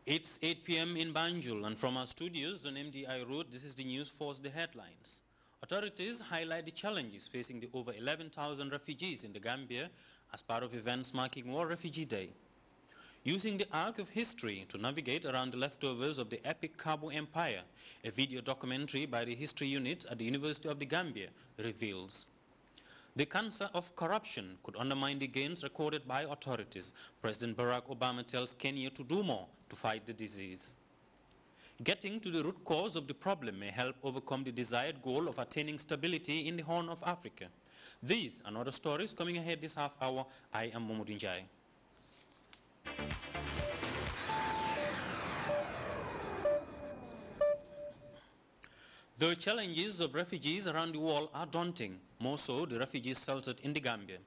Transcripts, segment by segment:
It's 8 p.m. in Banjul, and from our studios on MDI Road, this is the news for the headlines. Authorities highlight the challenges facing the over 11,000 refugees in the Gambia as part of events marking World Refugee Day. Using the arc of history to navigate around the leftovers of the epic Kabo Empire, a video documentary by the History Unit at the University of the Gambia reveals. The cancer of corruption could undermine the gains recorded by authorities. President Barack Obama tells Kenya to do more to fight the disease. Getting to the root cause of the problem may help overcome the desired goal of attaining stability in the Horn of Africa. These and other stories coming ahead this half hour. I am Momodu Njai. The challenges of refugees around the world are daunting, more so the refugees sheltered in the Gambia.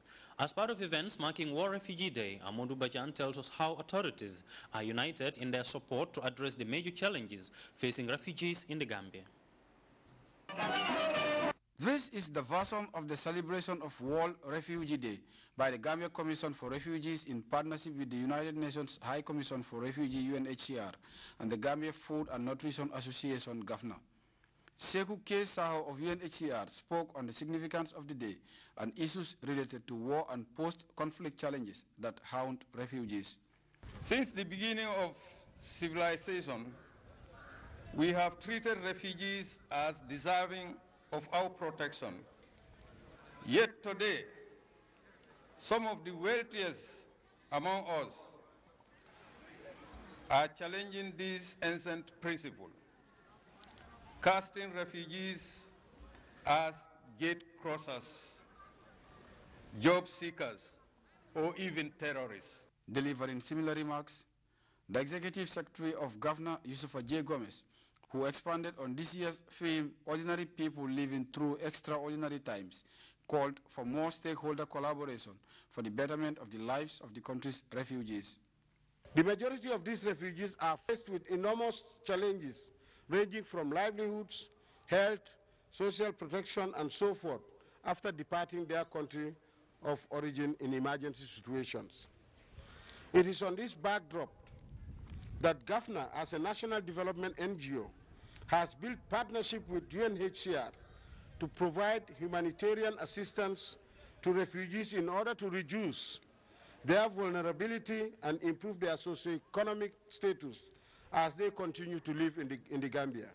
As part of events marking World Refugee Day, Amadou Bajan tells us how authorities are united in their support to address the major challenges facing refugees in the Gambia. This is the version of the celebration of World Refugee Day by the Gambia Commission for Refugees in partnership with the United Nations High Commission for Refugees UNHCR and the Gambia Food and Nutrition Association GAFNA. Sekou K. Saho of UNHCR spoke on the significance of the day and issues related to war and post-conflict challenges that haunt refugees. Since the beginning of civilization, we have treated refugees as deserving of our protection. Yet today, some of the wealthiest among us are challenging this ancient principle, casting refugees as gate crossers, job seekers, or even terrorists. Delivering similar remarks, the Executive Secretary of Governor Yusufa J. Gomez, who expanded on this year's theme, Ordinary People Living Through Extraordinary Times, called for more stakeholder collaboration for the betterment of the lives of the country's refugees. The majority of these refugees are faced with enormous challenges ranging from livelihoods, health, social protection, and so forth, after departing their country of origin in emergency situations. It is on this backdrop that GAFNA, as a national development NGO, has built partnership with UNHCR to provide humanitarian assistance to refugees in order to reduce their vulnerability and improve their socioeconomic status as they continue to live in the Gambia.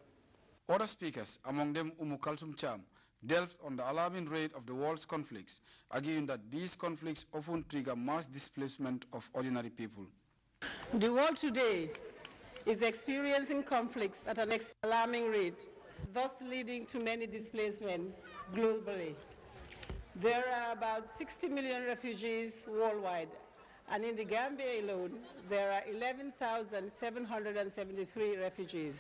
Other speakers, among them Umu Kalsum Cham, delved on the alarming rate of the world's conflicts, arguing that these conflicts often trigger mass displacement of ordinary people. The world today is experiencing conflicts at an alarming rate, thus leading to many displacements globally. There are about 60 million refugees worldwide, and in the Gambia alone, there are 11,773 refugees.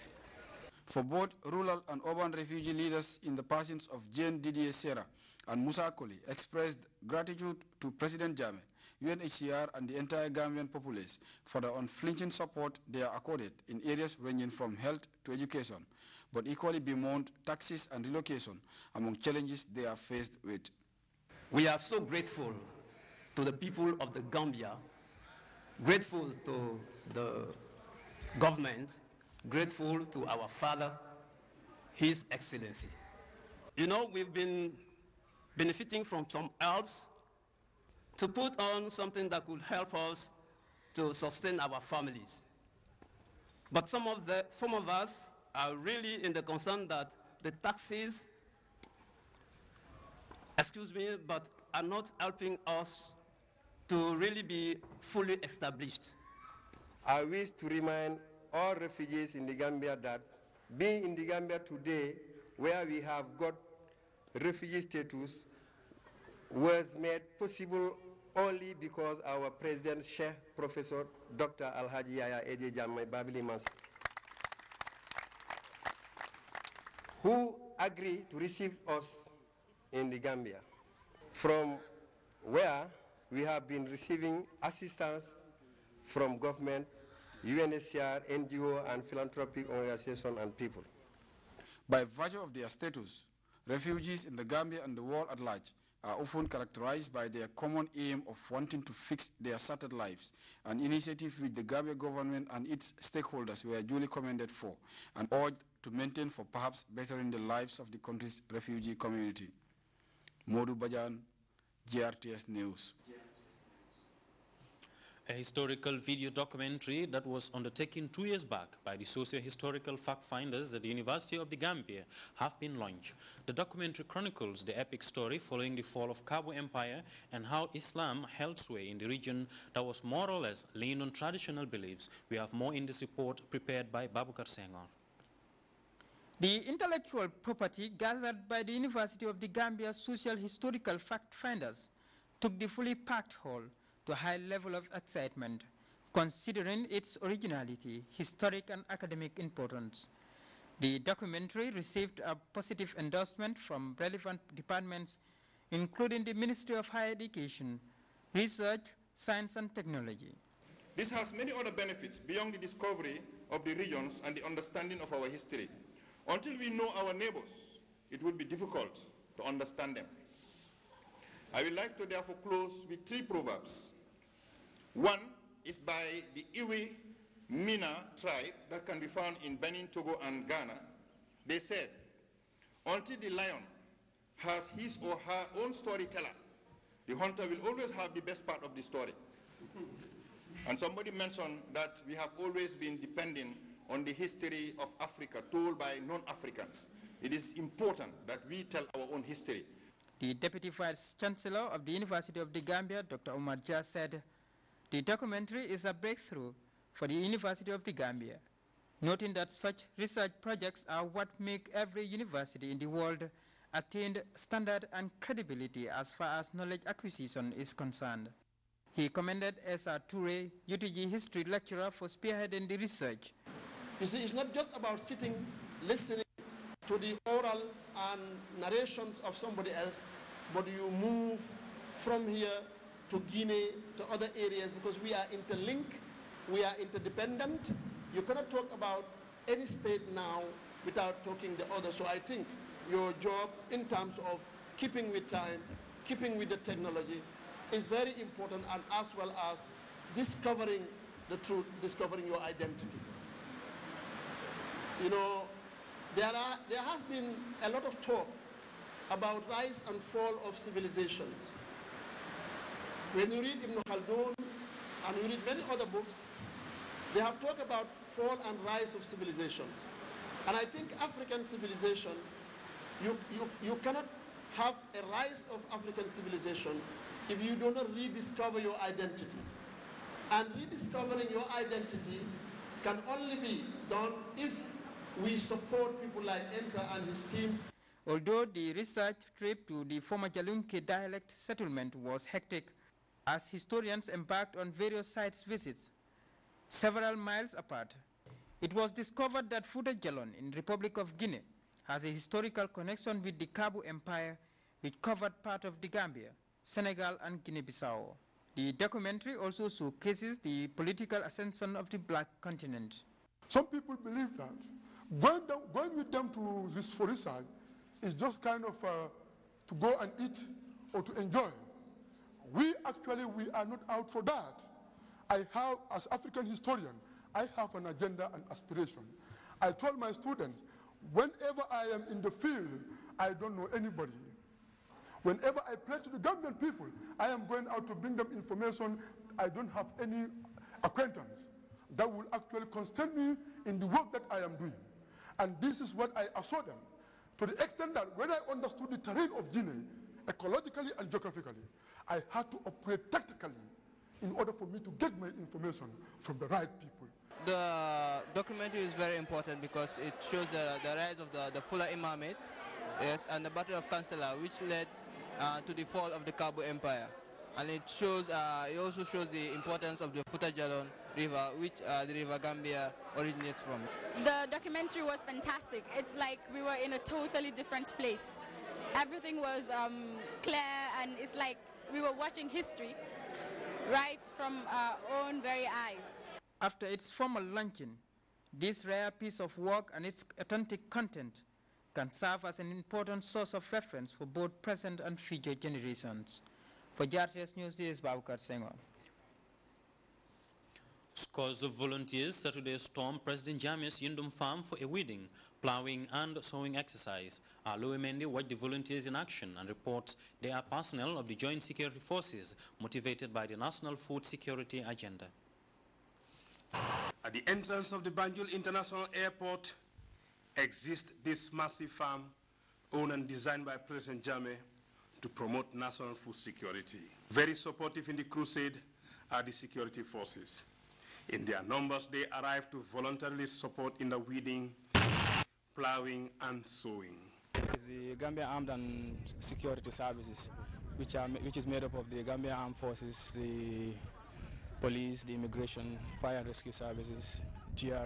For both rural and urban refugee leaders in the persons of Jane Didier Serra and Musa Koli expressed gratitude to President Jammeh, UNHCR and the entire Gambian populace for the unflinching support they are accorded in areas ranging from health to education, but equally bemoaned taxes and relocation among challenges they are faced with. We are so grateful to the people of the Gambia, grateful to the government, grateful to our father, His Excellency. You know, we've been benefiting from some helps to put on something that could help us to sustain our families. But some of us are really in the concern that the taxes, but are not helping us to really be fully established. I wish to remind all refugees in the Gambia that being in the Gambia today, where we have got refugee status, was made possible only because our President, Sheikh Professor Dr. Alhaji Yaya Eje Jammeh Babili Mansa, who agreed to receive us in the Gambia, from where we have been receiving assistance from government, UNHCR, NGO, and philanthropic organizations and people. By virtue of their status, refugees in the Gambia and the world at large are often characterized by their common aim of wanting to fix their shattered lives, an initiative which the Gambia government and its stakeholders were duly commended for and urged to maintain for perhaps bettering the lives of the country's refugee community. Modu Bajan, GRTS News. A historical video documentary that was undertaken 2 years back by the socio-historical fact finders at the University of the Gambia have been launched. The documentary chronicles the epic story following the fall of Cabo Empire and how Islam held sway in the region that was more or less leaned on traditional beliefs. We have more in this report prepared by Babukar Senghor. The intellectual property gathered by the University of the Gambia socio-historical fact finders took the fully packed hall to a high level of excitement, considering its originality, historic and academic importance. The documentary received a positive endorsement from relevant departments, including the Ministry of Higher Education, Research, Science and Technology. This has many other benefits beyond the discovery of the regions and the understanding of our history. Until we know our neighbors, it will be difficult to understand them. I would like to therefore close with 3 proverbs. One is by the Iwi Mina tribe that can be found in Benin, Togo, and Ghana. They said, until the lion has his or her own storyteller, the hunter will always have the best part of the story. And somebody mentioned that we have always been depending on the history of Africa told by non-Africans. It is important that we tell our own history. The Deputy Vice Chancellor of the University of the Gambia, Dr. Omar Jah, said, the documentary is a breakthrough for the University of the Gambia, noting that such research projects are what make every university in the world attain standard and credibility as far as knowledge acquisition is concerned. He commended S.R. Toure, UTG history lecturer, for spearheading the research. You see, it's not just about sitting, listening to the orals and narrations of somebody else, but you move from here to Guinea, to other areas, because we are interlinked, we are interdependent. You cannot talk about any state now without talking the other. So I think your job in terms of keeping with time, keeping with the technology, is very important, and as well as discovering the truth, discovering your identity. You know, there has been a lot of talk about rise and fall of civilizations. When you read Ibn Khaldun and you read many other books, they have talked about fall and rise of civilizations. And I think African civilization, you cannot have a rise of African civilization if you do not rediscover your identity. And rediscovering your identity can only be done if we support people like Ensa and his team. Although the research trip to the former Jalunke dialect settlement was hectic, as historians embarked on various sites visits, several miles apart, it was discovered that Fouta Djallon in the Republic of Guinea has a historical connection with the Cabo Empire, which covered part of the Gambia, Senegal and Guinea-Bissau. The documentary also showcases the political ascension of the Black continent. Some people believe that going with them to for research is just kind of to go and eat or to enjoy. We are not out for that. I have, as African historian, I have an agenda and aspiration. I told my students, whenever I am in the field, I don't know anybody. Whenever I play to the Gambian people, I am going out to bring them information. I don't have any acquaintance that will actually constrain me in the work that I am doing. And this is what I assure them, to the extent that when I understood the terrain of Guinea, ecologically and geographically, I had to operate tactically in order for me to get my information from the right people. The documentary is very important because it shows the rise of the Fula Imamate, yes, and the Battle of Kansala, which led to the fall of the Cabo Empire. And it also shows the importance of the Fouta Djallon River, which the River Gambia originates from. The documentary was fantastic. It's like we were in a totally different place. Everything was clear, and it's like we were watching history right from our own very eyes. After its formal launching, this rare piece of work and its authentic content can serve as an important source of reference for both present and future generations. For GRTS News, this is Babukar Senghor. Scores of volunteers Saturday stormed President Jammeh's Yundum farm for a weeding, plowing and sowing exercise. Aloe Mendy watched the volunteers in action and reports they are personnel of the Joint Security Forces motivated by the National Food Security Agenda. At the entrance of the Banjul International Airport exists this massive farm owned and designed by President Jammeh to promote national food security. Very supportive in the crusade are the security forces. In their numbers, they arrive to voluntarily support in the weeding, plowing, and sowing. The Gambia Armed and Security Services, which is made up of the Gambia Armed Forces, the police, the immigration, fire and rescue services, GRA,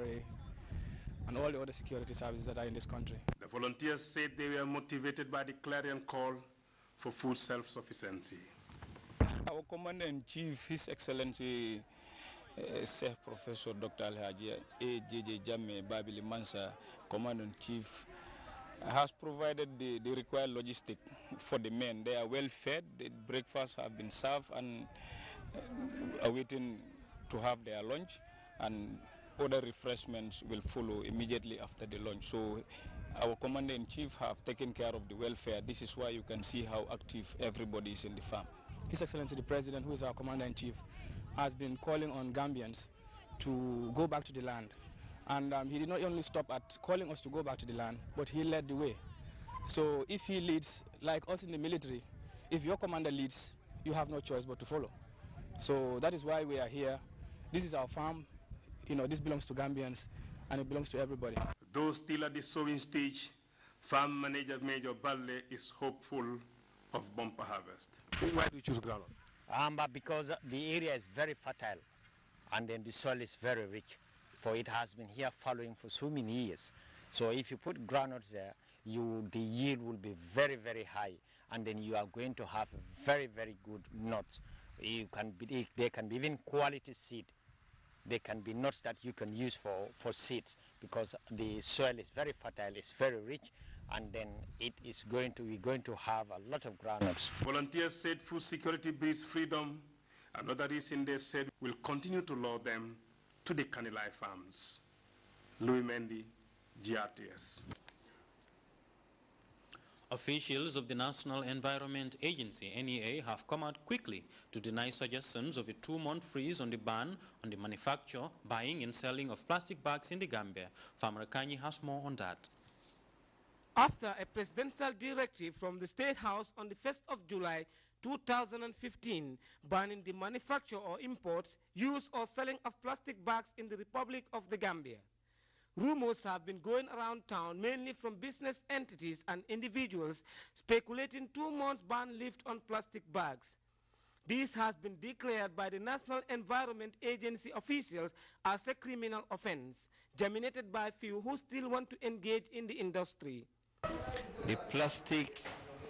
and all the other security services that are in this country. The volunteers said they were motivated by the clarion call for food self-sufficiency. Our Commander-in-Chief, His Excellency Sir Professor Dr. Alhaji A.J.J. Jammeh Babili Mansa, Commander-in-Chief, has provided the required logistic for the men. They are well fed, the breakfasts have been served and are waiting to have their lunch, and other refreshments will follow immediately after the lunch. So our Commander-in-Chief have taken care of the welfare. This is why you can see how active everybody is in the farm. His Excellency the President, who is our Commander-in-Chief, has been calling on Gambians to go back to the land. And he did not only stop at calling us to go back to the land, but he led the way. So if he leads, like us in the military, if your commander leads, you have no choice but to follow. So that is why we are here. This is our farm. You know, this belongs to Gambians, and it belongs to everybody. Though still at the sowing stage, Farm Manager Major Balle is hopeful of bumper harvest. Why do you choose groundnut? Because the area is very fertile, and then the soil is very rich, for it has been here following for so many years. So if you put groundnuts there, the yield will be very, very high, and then you are going to have very, very good nuts. They can be even quality seed. They can be nuts that you can use for seeds, because the soil is very fertile, it's very rich, and then we're going to have a lot of groundnuts. Volunteers said food security breeds freedom. Another reason they said will continue to lure them to the Kanilai farms. Louis Mendy, GRTS. Officials of the National Environment Agency, NEA, have come out quickly to deny suggestions of a 2-month freeze on the ban on the manufacture, buying and selling of plastic bags in the Gambia. Farmer Kanyi has more on that. After a presidential directive from the State House on the 1st of July 2015 banning the manufacture or imports, use or selling of plastic bags in the Republic of the Gambia, rumors have been going around town, mainly from business entities and individuals, speculating 2 months ban lift on plastic bags. This has been declared by the National Environment Agency officials as a criminal offense, germinated by few who still want to engage in the industry. The plastic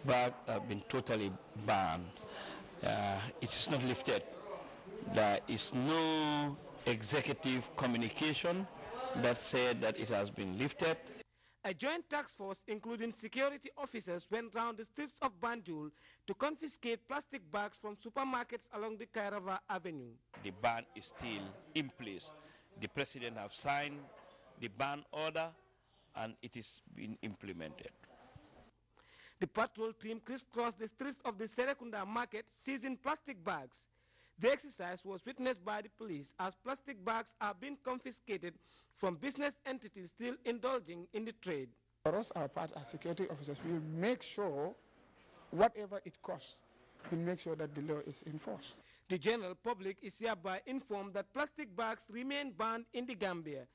bags have been totally banned. It is not lifted. There is no executive communication that said that it has been lifted. A joint task force, including security officers, went round the streets of Banjul to confiscate plastic bags from supermarkets along the Kairava Avenue. The ban is still in place. The president has signed the ban order, and it is being implemented. The patrol team crisscrossed the streets of the Serekunda market, seizing plastic bags. The exercise was witnessed by the police as plastic bags are being confiscated from business entities still indulging in the trade. For us, our part as security officers, we will make sure, whatever it costs, we'll make sure that the law is enforced. The general public is hereby informed that plastic bags remain banned in the Gambia.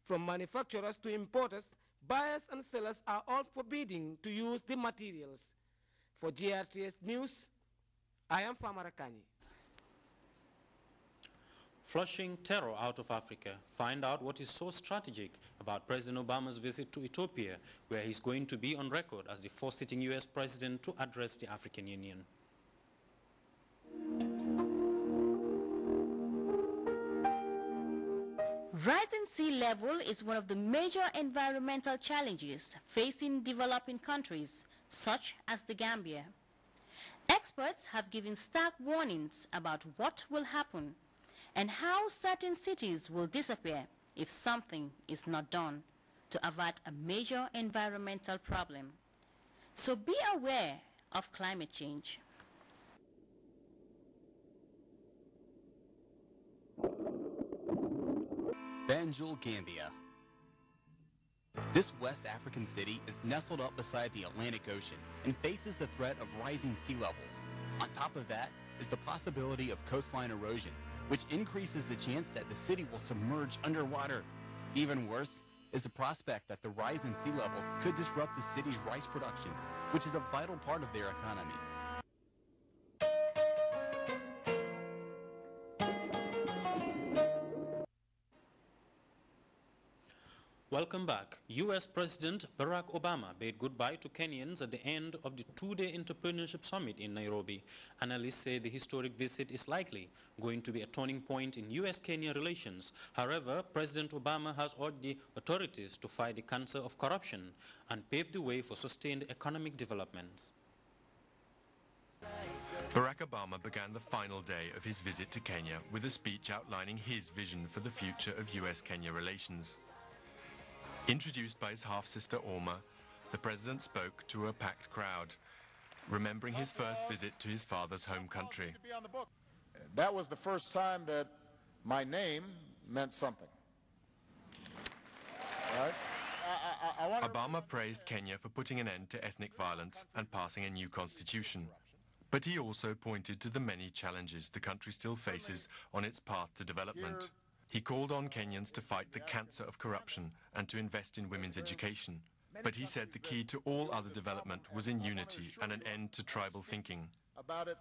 From manufacturers to importers, buyers and sellers are all forbidden to use the materials. For GRTS News, I am Farmer Kanyi. Flushing terror out of Africa. Find out what is so strategic about President Obama's visit to Ethiopia, where he's going to be on record as the first sitting U.S. president to address the African Union. Rising sea level is one of the major environmental challenges facing developing countries, such as the Gambia. Experts have given stark warnings about what will happen and how certain cities will disappear if something is not done to avert a major environmental problem. So be aware of climate change. Banjul, Gambia. This West African city is nestled up beside the Atlantic Ocean and faces the threat of rising sea levels. On top of that is the possibility of coastline erosion, which increases the chance that the city will submerge underwater. Even worse is the prospect that the rise in sea levels could disrupt the city's rice production, which is a vital part of their economy. Welcome back. U.S. President Barack Obama bade goodbye to Kenyans at the end of the two-day entrepreneurship summit in Nairobi. Analysts say the historic visit is likely going to be a turning point in U.S.-Kenya relations. However, President Obama has urged the authorities to fight the cancer of corruption and pave the way for sustained economic developments. Barack Obama began the final day of his visit to Kenya with a speech outlining his vision for the future of U.S.-Kenya relations. Introduced by his half-sister Orma, the president spoke to a packed crowd, remembering his first visit to his father's home country. That was the first time that my name meant something. Right? Obama praised Kenya for putting an end to ethnic violence and passing a new constitution. But he also pointed to the many challenges the country still faces on its path to development. He called on Kenyans to fight the cancer of corruption and to invest in women's education. But he said the key to all other development was in unity and an end to tribal thinking. About it.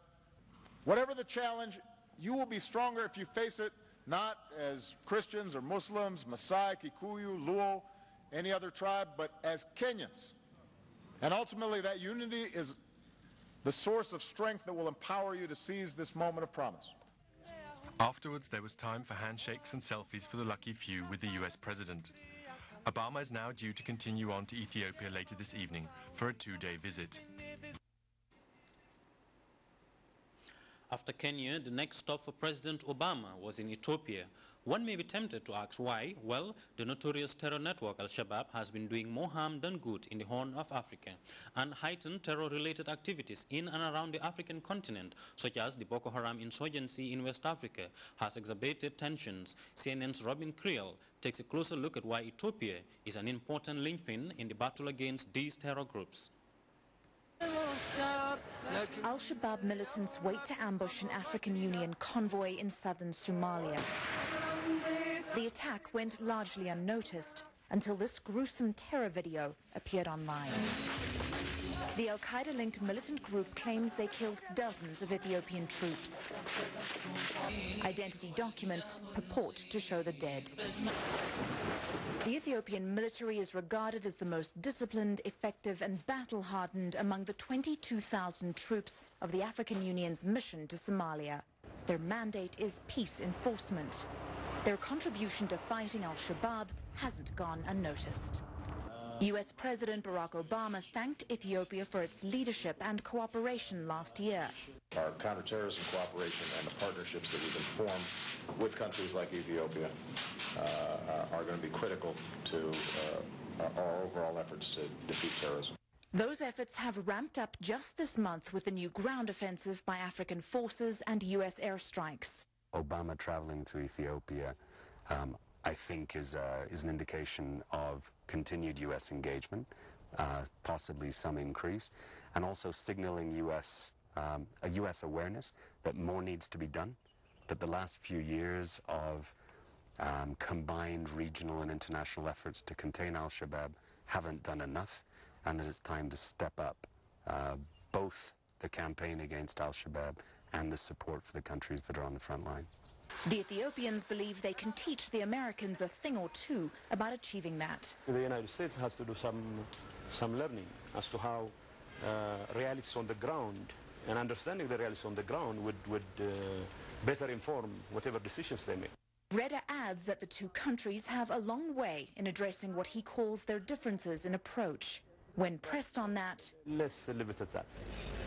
Whatever the challenge, you will be stronger if you face it not as Christians or Muslims, Maasai, Kikuyu, Luo, any other tribe, but as Kenyans. And ultimately that unity is the source of strength that will empower you to seize this moment of promise. Afterwards, there was time for handshakes and selfies for the lucky few with the US president. Obama is now due to continue on to Ethiopia later this evening for a two-day visit. After Kenya, the next stop for President Obama was in Ethiopia. One may be tempted to ask why. Well, the notorious terror network Al-Shabaab has been doing more harm than good in the Horn of Africa, and heightened terror-related activities in and around the African continent, such as the Boko Haram insurgency in West Africa, has exacerbated tensions. CNN's Robin Creel takes a closer look at why Ethiopia is an important linchpin in the battle against these terror groups. Al-Shabaab militants wait to ambush an African Union convoy in southern Somalia. The attack went largely unnoticed until this gruesome terror video appeared online. The Al-Qaeda-linked militant group claims they killed dozens of Ethiopian troops. Identity documents purport to show the dead. The Ethiopian military is regarded as the most disciplined, effective and battle-hardened among the 22,000 troops of the African Union's mission to Somalia. Their mandate is peace enforcement. Their contribution to fighting Al-Shabaab hasn't gone unnoticed. U.S. President Barack Obama thanked Ethiopia for its leadership and cooperation last year. Our counterterrorism cooperation and the partnerships that we've been formed with countries like Ethiopia are going to be critical to our overall efforts to defeat terrorism. Those efforts have ramped up just this month with the new ground offensive by African forces and U.S. airstrikes. Obama traveling to Ethiopia, I think, is an indication of continued U.S. engagement, possibly some increase, and also signaling a U.S. awareness that more needs to be done, that the last few years of combined regional and international efforts to contain Al-Shabaab haven't done enough, and that it's time to step up both the campaign against Al-Shabaab and the support for the countries that are on the front line. The Ethiopians believe they can teach the Americans a thing or two about achieving that. The United States has to do some learning as to how realities on the ground, and understanding the realities on the ground would better inform whatever decisions they make. Reda adds that the two countries have a long way in addressing what he calls their differences in approach. When pressed on that, let's leave it at that.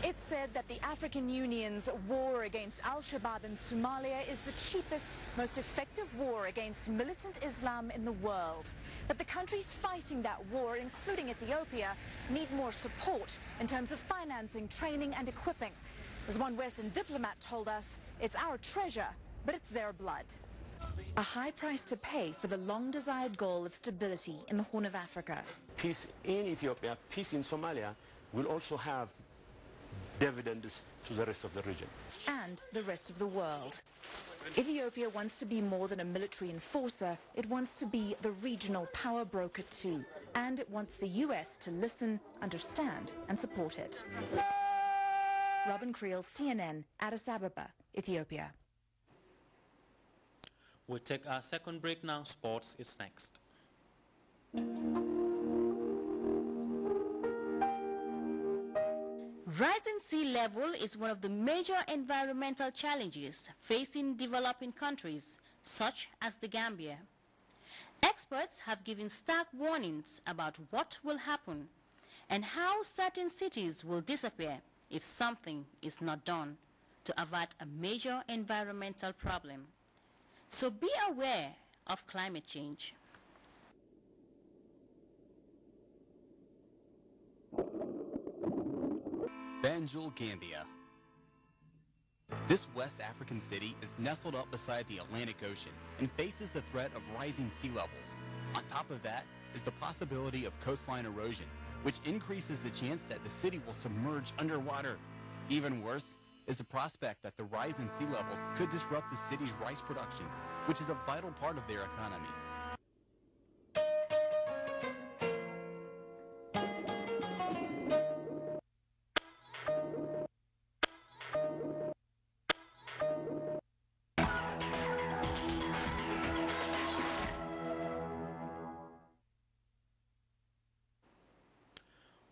It's said that the African Union's war against al-Shabaab in Somalia is the cheapest, most effective war against militant Islam in the world. But the countries fighting that war, including Ethiopia, need more support in terms of financing, training and equipping. As one Western diplomat told us, it's our treasure, but it's their blood. A high price to pay for the long-desired goal of stability in the Horn of Africa. Peace in Ethiopia, peace in Somalia will also have dividends to the rest of the region. And the rest of the world. Ethiopia wants to be more than a military enforcer. It wants to be the regional power broker too. And it wants the US to listen, understand and support it. Robin Creel, CNN, Addis Ababa, Ethiopia. We'll take our second break now. Sports is next. Rising sea level is one of the major environmental challenges facing developing countries, such as the Gambia. Experts have given stark warnings about what will happen and how certain cities will disappear if something is not done to avert a major environmental problem. So be aware of climate change. Banjul, Gambia. This West African city is nestled up beside the Atlantic Ocean and faces the threat of rising sea levels. On top of that is the possibility of coastline erosion, which increases the chance that the city will submerge underwater. Even worse is the prospect that the rise in sea levels could disrupt the city's rice production, which is a vital part of their economy.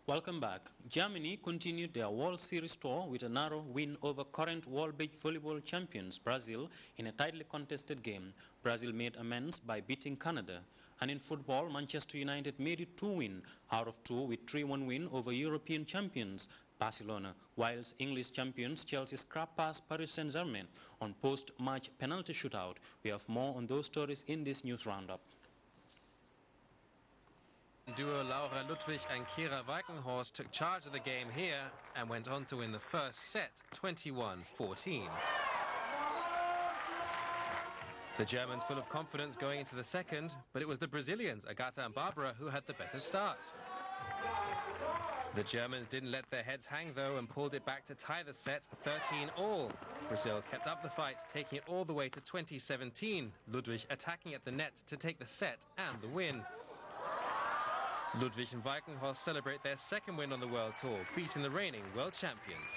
Welcome back. Germany continued their World Series tour with a narrow win over current World Beach Volleyball champions Brazil in a tightly contested game. Brazil made amends by beating Canada. And in football, Manchester United made it 2 wins out of 2 with 3-1 win over European champions Barcelona, whilst English champions Chelsea scrapped past Paris Saint-Germain on post-match penalty shootout. We have more on those stories in this news roundup. Duo Laura Ludwig and Kira Weikenhorst took charge of the game here and went on to win the first set, 21-14. The Germans full of confidence going into the second, but it was the Brazilians, Agata and Barbara, who had the better start. The Germans didn't let their heads hang though and pulled it back to tie the set 13-all. Brazil kept up the fight, taking it all the way to 2017. Ludwig attacking at the net to take the set and the win. Ludwig and Weikenhorst celebrate their second win on the World Tour, beating the reigning world champions.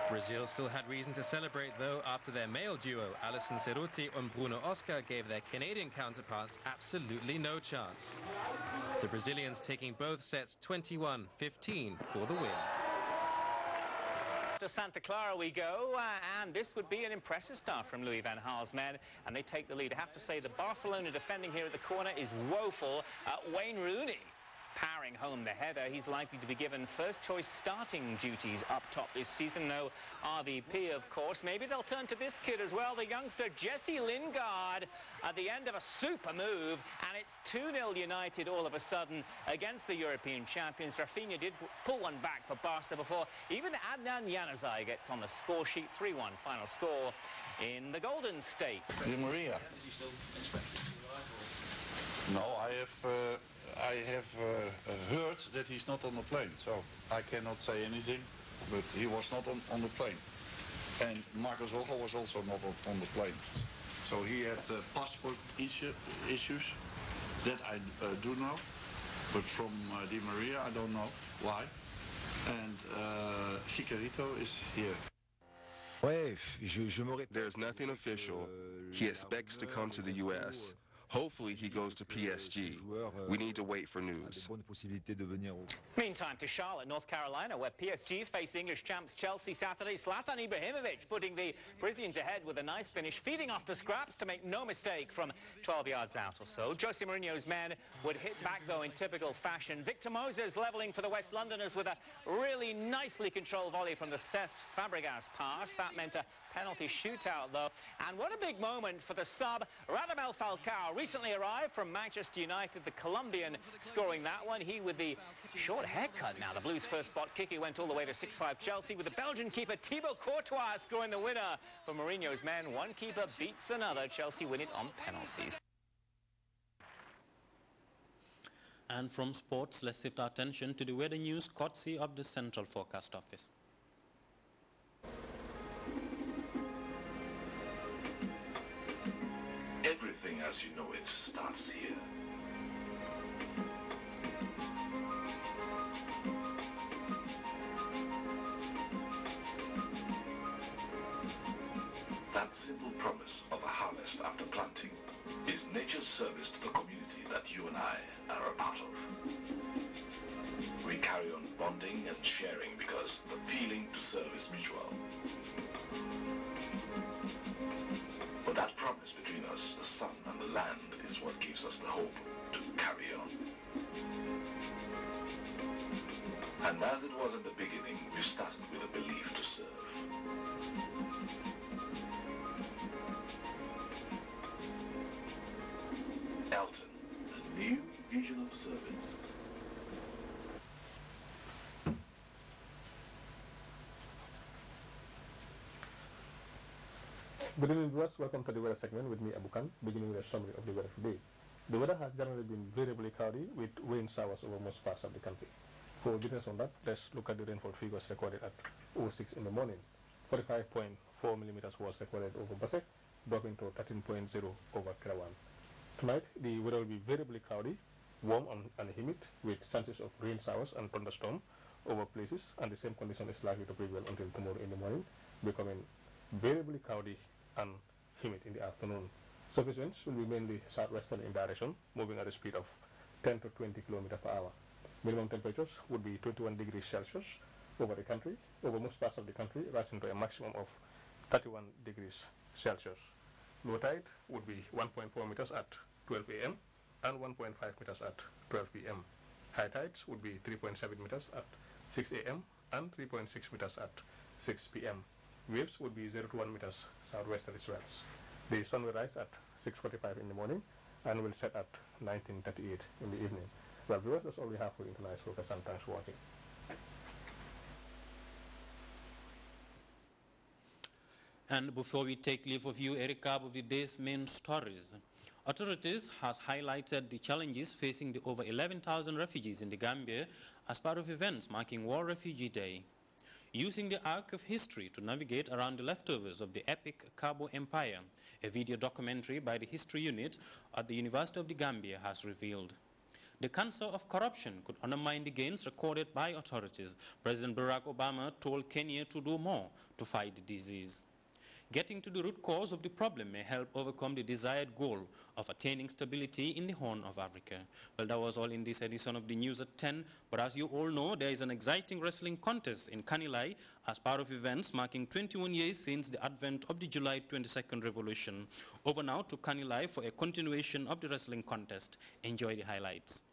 Brazil still had reason to celebrate though after their male duo, Alison Cerruti and Bruno Oscar, gave their Canadian counterparts absolutely no chance. The Brazilians taking both sets 21-15 for the win. To Santa Clara we go, and this would be an impressive start from Louis van Gaal's men, and they take the lead. I have to say the Barcelona defending here at the corner is woeful. Wayne Rooney powering home the header. He's likely to be given first-choice starting duties up top this season. No RVP, of course. Maybe they'll turn to this kid as well, the youngster Jesse Lingard, at the end of a super move, and it's 2-0 United all of a sudden against the European champions. Rafinha did pull one back for Barca before even Adnan Januzaj gets on the score sheet. 3-1 final score in the Golden State. Di Maria. No, I have heard that he's not on the plane, so I cannot say anything, but he was not on the plane. And Marcus Rojo was also not on the plane. So he had passport issues, that I do know, but from Di Maria I don't know why. And Chicharito is here. There's nothing official. He expects to come to the U.S. Hopefully he goes to PSG. We need to wait for news. Meantime, to Charlotte, North Carolina, where PSG face English champs Chelsea Saturday. Zlatan Ibrahimovic putting the Parisians ahead with a nice finish, feeding off the scraps to make no mistake from 12 yards out or so. Jose Mourinho's men would hit back, though, in typical fashion. Victor Moses levelling for the West Londoners with a really nicely controlled volley from the Cesc Fabregas pass. That meant a penalty shootout, though. And what a big moment for the sub, Radamel Falcao, recently arrived from Manchester United, the Colombian scoring that one. He with the short haircut now. The Blues' first spot kicker went all the way to 6-5 Chelsea, with the Belgian keeper Thibaut Courtois scoring the winner for Mourinho's men. One keeper beats another. Chelsea win it on penalties. And from sports, let's shift our attention to the weather news courtesy of the Central Forecast Office. Everything as you know it starts here. That simple promise of a harvest after planting is nature's service to the community that you and I are a part of. We carry on bonding and sharing because the feeling to serve is mutual. But that promise between us, the sun and the land, is what gives us the hope to carry on. And as it was in the beginning, we started with a belief to serve. Elton, a new vision of service. Good evening, viewers. Welcome to the weather segment with me, Abukan, beginning with a summary of the weather today. The weather has generally been variably cloudy with rain showers over most parts of the country. For details on that, let's look at the rainfall figures recorded at 06 in the morning. 45.4 millimeters was recorded over Basek, dropping to 13.0 over Kerawan. Tonight, the weather will be variably cloudy, warm and humid, with chances of rain showers and thunderstorm over places, and the same condition is likely to prevail until tomorrow in the morning, becoming variably cloudy and humid in the afternoon. Surface winds will be mainly southwestern in direction, moving at a speed of 10 to 20 km per hour. Minimum temperatures would be 21 degrees Celsius over the country, over most parts of the country, rising to a maximum of 31 degrees Celsius. Low tide would be 1.4 meters at 12 a.m. and 1.5 meters at 12 p.m. High tides would be 3.7 meters at 6 a.m. and 3.6 meters at 6 p.m. Waves would be 0 to 1 meters southwesterly swells. The sun will rise at 6:45 in the morning and will set at 19:38 in the evening. Well, viewers, that's all we have for you tonight's focus, and thanks for watching. And before we take leave of you, a recap of the day's main stories. Authorities has highlighted the challenges facing the over 11,000 refugees in the Gambia as part of events marking World Refugee Day. Using the arc of history to navigate around the leftovers of the epic Cabo Empire, a video documentary by the History Unit at the University of the Gambia has revealed. The cancer of corruption could undermine the gains recorded by authorities. President Barack Obama told Kenya to do more to fight the disease. Getting to the root cause of the problem may help overcome the desired goal of attaining stability in the Horn of Africa. Well, that was all in this edition of the news at 10. But as you all know, there is an exciting wrestling contest in Kanilai as part of events marking 21 years since the advent of the July 22nd revolution. Over now to Kanilai for a continuation of the wrestling contest. Enjoy the highlights.